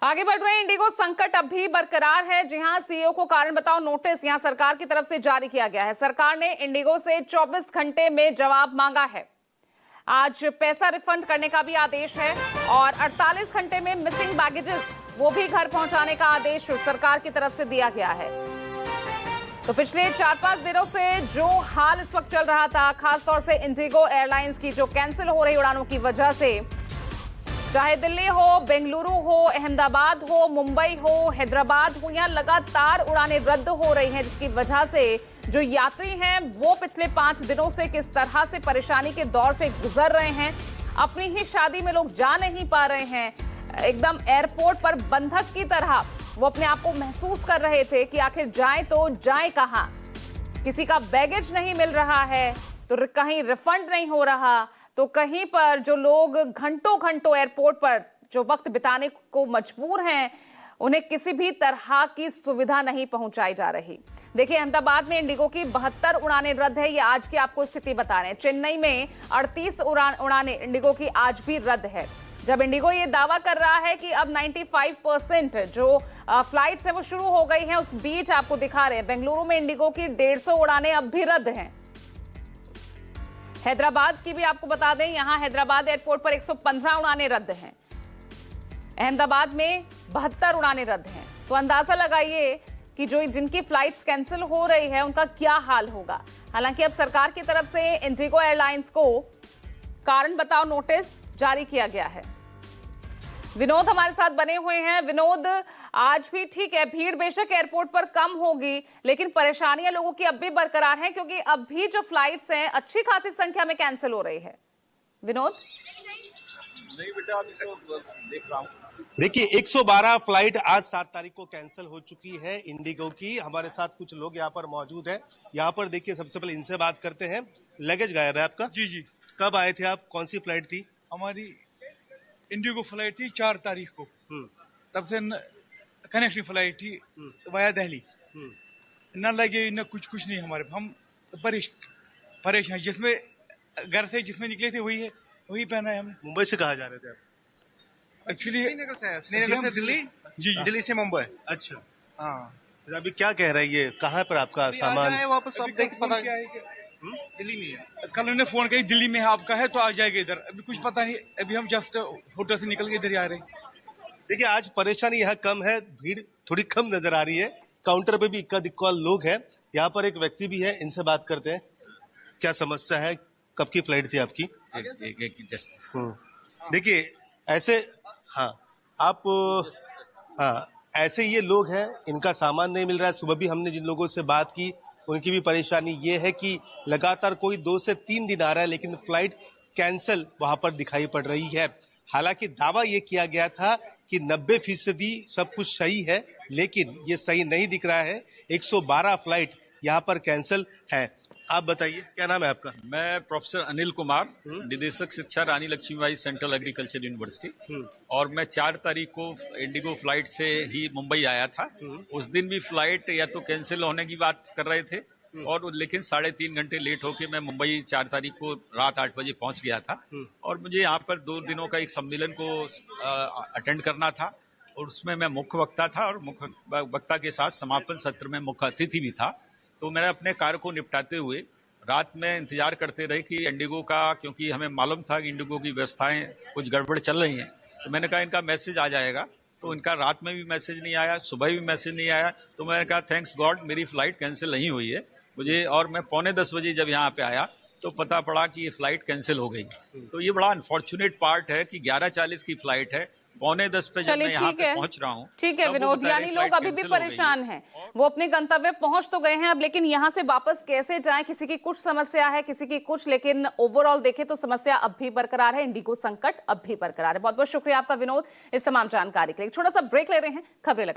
आगे बढ़ रहे इंडिगो संकट अब भी बरकरार है। जी हां, सीईओ को कारण बताओ नोटिस यहां सरकार की तरफ से जारी किया गया है। सरकार ने इंडिगो से 24 घंटे में जवाब मांगा है। आज पैसा रिफंड करने का भी आदेश है और 48 घंटे में मिसिंग बैगेजेस वो भी घर पहुंचाने का आदेश सरकार की तरफ से दिया गया है। तो पिछले 4-5 दिनों से जो हाल इस वक्त चल रहा था, खासतौर से इंडिगो एयरलाइंस की जो कैंसिल हो रही उड़ानों की वजह से, चाहे दिल्ली हो, बेंगलुरु हो, अहमदाबाद हो, मुंबई हो, हैदराबाद हो, यहाँ लगातार उड़ानें रद्द हो रही हैं, जिसकी वजह से जो यात्री हैं वो पिछले 5 दिनों से किस तरह से परेशानी के दौर से गुजर रहे हैं। अपनी ही शादी में लोग जा नहीं पा रहे हैं, एकदम एयरपोर्ट पर बंधक की तरह वो अपने आप को महसूस कर रहे थे कि आखिर जाएं तो जाएं कहां। किसी का बैगेज नहीं मिल रहा है, तो कहीं रिफंड नहीं हो रहा, तो कहीं पर जो लोग घंटों घंटों एयरपोर्ट पर जो वक्त बिताने को मजबूर हैं, उन्हें किसी भी तरह की सुविधा नहीं पहुंचाई जा रही। देखिए, अहमदाबाद में इंडिगो की 72 उड़ानें रद्द है, ये आज की आपको स्थिति बता रहे हैं। चेन्नई में 38 उड़ानें इंडिगो की आज भी रद्द है। जब इंडिगो ये दावा कर रहा है कि अब 95% जो फ्लाइट्स हैं वो शुरू हो गई हैं, उस बीच आपको दिखा रहे हैं बेंगलुरु में इंडिगो की 150 उड़ानें अब भी रद्द हैं। हैदराबाद की भी आपको बता दें, यहां हैदराबाद एयरपोर्ट पर 115 उड़ानें रद्द हैं। अहमदाबाद में 72 उड़ानें रद्द हैं। तो अंदाजा लगाइए कि जो जिनकी फ्लाइट्स कैंसिल हो रही है उनका क्या हाल होगा। हालांकि अब सरकार की तरफ से इंडिगो एयरलाइंस को कारण बताओ नोटिस जारी किया गया है। विनोद हमारे साथ बने हुए हैं। विनोद, आज भी ठीक है, भीड़ बेशक एयरपोर्ट पर कम होगी, लेकिन परेशानियां लोगों की अब भी बरकरार हैं, क्योंकि अब भी जो फ्लाइट्स हैं अच्छी खासी संख्या में कैंसिल हो रही है। विनोद? नहीं बेटा, अभी तो देख रहा हूँ। देखिए, 112 फ्लाइट आज 7 तारीख को कैंसिल हो चुकी है इंडिगो की। हमारे साथ कुछ लोग यहाँ पर मौजूद हैं। यहाँ पर देखिए, सबसे पहले इनसे बात करते हैं। लगेज गायब है आपका? जी जी। कब आए थे आप? कौन सी फ्लाइट थी? हमारी इंडिगो फ्लाइट थी 4 तारीख को। तब से कनेक्टिंग फ्लाइट थी वाया दिल्ली। न लगे न कुछ नहीं हमारे। हम परेशान, जिसमें घर से जिसमें निकले थे वही पहना है हमने। मुंबई से कहाँ जा रहे थे आप? एक्चुअली श्रीनगर से दिल्ली। जी दिल्ली से मुंबई। अच्छा, हाँ, तो अभी क्या कह रहे हैं, ये कहाँ पर आपका सामान? वापस अब देख पता क्या है कि दिल्ली नहीं है। कल उन्होंने फोन किया दिल्ली में है, आपका है तो आ जाएगा इधर। अभी कुछ पता नहीं, अभी हम जस्ट होटल से निकल के इधर आ रहे हैं। देखिए, आज परेशानी यहाँ कम है, भीड़ थोड़ी कम नजर आ रही है। काउंटर पे भी इक्का दिक्का लोग हैं। यहाँ पर एक व्यक्ति भी है, इनसे बात करते हैं। क्या समस्या है? कब की फ्लाइट थी आपकी? देखिए, ऐसे ऐसे ये लोग हैं, इनका सामान नहीं मिल रहा है। सुबह भी हमने जिन लोगों से बात की, उनकी भी परेशानी ये है कि लगातार कोई 2 से 3 दिन आ रहा है, लेकिन फ्लाइट कैंसिल वहां पर दिखाई पड़ रही है। हालांकि दावा ये किया गया था कि 90% सब कुछ सही है, लेकिन ये सही नहीं दिख रहा है। 112 फ्लाइट यहाँ पर कैंसिल है। आप बताइए, क्या नाम है आपका? मैं प्रोफेसर अनिल कुमार, निदेशक शिक्षा, रानी लक्ष्मीबाई सेंट्रल एग्रीकल्चर यूनिवर्सिटी। और मैं 4 तारीख को इंडिगो फ्लाइट से ही मुंबई आया था। उस दिन भी फ्लाइट या तो कैंसिल होने की बात कर रहे थे, और लेकिन 3.5 घंटे लेट होके मैं मुंबई 4 तारीख को रात 8 बजे पहुंच गया था। और मुझे यहाँ पर 2 दिनों का एक सम्मेलन को अटेंड करना था, और उसमें मैं मुख्य वक्ता था, और मुख्य वक्ता के साथ समापन सत्र में मुख्य अतिथि भी था। तो मैंने अपने कार्य को निपटाते हुए रात में इंतजार करते रहे कि इंडिगो का, क्योंकि हमें मालूम था कि इंडिगो की व्यवस्थाएं कुछ गड़बड़ चल रही हैं, तो मैंने कहा इनका मैसेज आ जाएगा। तो इनका रात में भी मैसेज नहीं आया, सुबह भी मैसेज नहीं आया। तो मैंने कहा थैंक्स गॉड मेरी फ्लाइट कैंसिल नहीं हुई है मुझे। और मैं 9:45 बजे जब यहाँ पे आया तो पता पड़ा कि ये फ्लाइट कैंसिल हो गई। तो ये बड़ा अनफॉर्चुनेट पार्ट है कि 11:40 की फ्लाइट है, 9:45 पे जब मैं यहाँ पे पहुंच रहा हूँ। ठीक है विनोद, यानी लोग अभी भी परेशान हैं। वो अपने गंतव्य पहुंच तो गए हैं अब, लेकिन यहाँ से वापस कैसे जाएं, किसी की कुछ समस्या है, किसी की कुछ, लेकिन ओवरऑल देखें तो समस्या अब भी बरकरार है। इंडिगो संकट अब भी बरकरार है। बहुत बहुत शुक्रिया आपका विनोद, इस तमाम जानकारी के लिए। छोटा सा ब्रेक ले रहे हैं, खबरें लगा